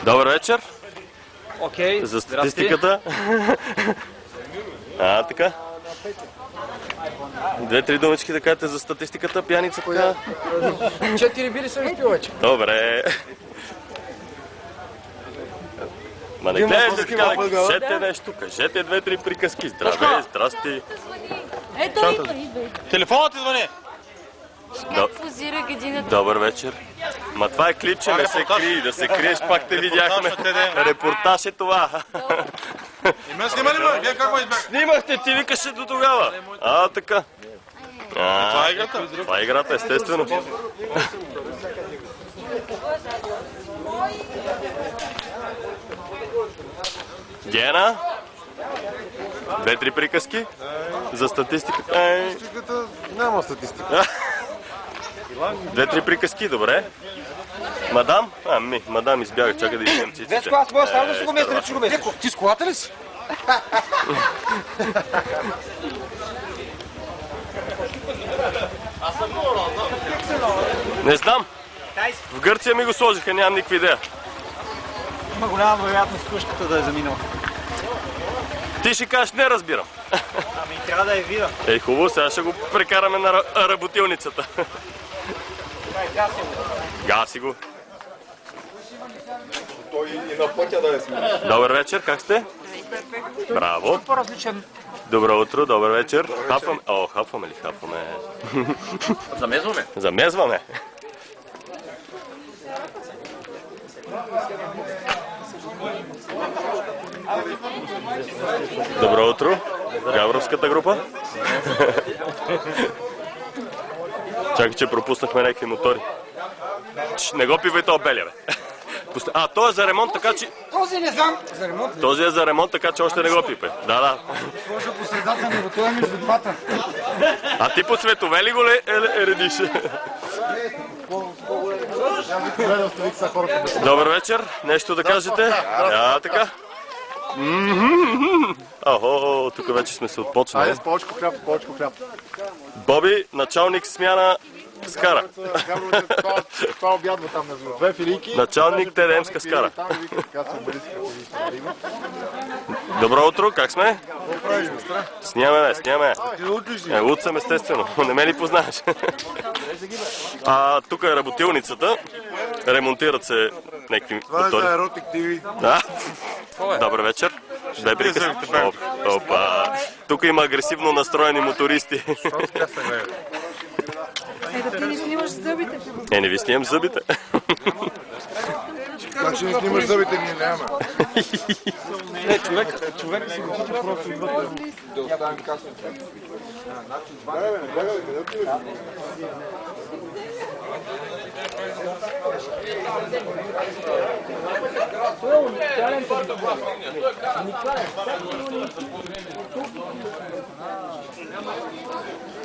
Добър вечер. Окей. За статистиката. Така. Две-три думички да кажете за статистиката, пияница така. 4 бири съм изпил вече. Добре. Ма не гледаш така, кажете нещо, кажете две-три приказки. Здравей, здрасти. Ето идва. Телефонът ти звъни. Как позира гадината? Добър вечер. Ма това е клипче, не се крий, да се криеш, пак те видяхме. Репортаж е това. И ме снимали ме? Вие как ме избяхте? Снимахте, ти викаше до тогава. Така. Това е играта? Това е играта, естествено. Гена? Две-три приказки? За статистиката? Статистиката няма статистика. Две-три приказки, добре. Мадам? Мадам избяга, чакай да измем циците. Веско, аз мога само да си го местя, не че го местиш. Ти с колата ли си? Не знам. В Гърция ми го сложиха, нямам никаква идея. Има голяма вероятност кружката да е заминала. Ти ще кажеш, не разбирам. Ами трябва да е вира. Хубаво, сега ще го прекараме на работилницата. Гаси го. Той и на пътя да е смени. Добър вечер, как сте? Браво. По-различен. Добро утро, добър вечер. Хапваме. Хапваме ли? Хапваме. Замезваме. Замезваме. Добро утро. Гавровската група. Чакай, че пропуснахме някакви мотори. Не го пивай този белия, бе. Той е за ремонт, така че... Този не знам. За ремонт. Този е за ремонт, така че още не го пипай. Да. Сложа по средата на това между двата. А ти по цветове ли го редиш? Добър вечер. Нещо да кажете? Така. Тук вече сме се отпочнали. Айде с повечко хляб. Боби, началник смяна Скара. Това обядва там между две филийки. Началник ТДМска Скара. Добро утро, как сме? Снимаме. Луд съм, естествено. Не ме ли познаваш? Тук е работилницата. Ремонтират се някакви мотори. Това е за Еротик ТВ. Добър вечер. Две приказки. Тук има агресивно настроени мотористи. Ето ти не снимаш зъбите. Не ви снимам зъбите. Как ще не снимаш зъбите, ние нямаме. Човек си го чича просто вътре. Да оставим касата.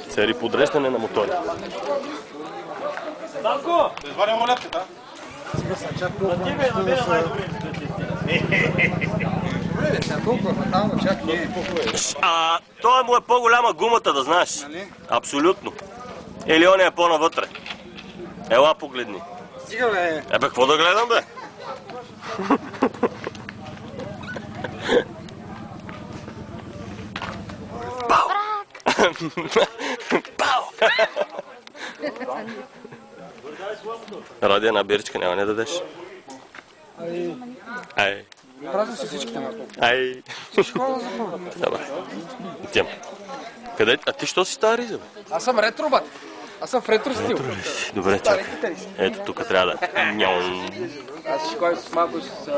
Цели подреждане на мотори. Да извадим рулетката. Той му е по-голяма гумата, да знаеш. Абсолютно. Или он е по-навътре. Ела погледни. Стига, бе. Какво да гледам, бе? Пау! Ради една биричка, няма не дадеш. Ай. Празни си всичките на това. Ай. Добре. Отивам. Къде? А ти що си стара риза, бе? Аз съм ретро, бат. Аз съм в ретро стил. Добре, чакай. Ето тук трябва да... Аз ще ходя с малко с...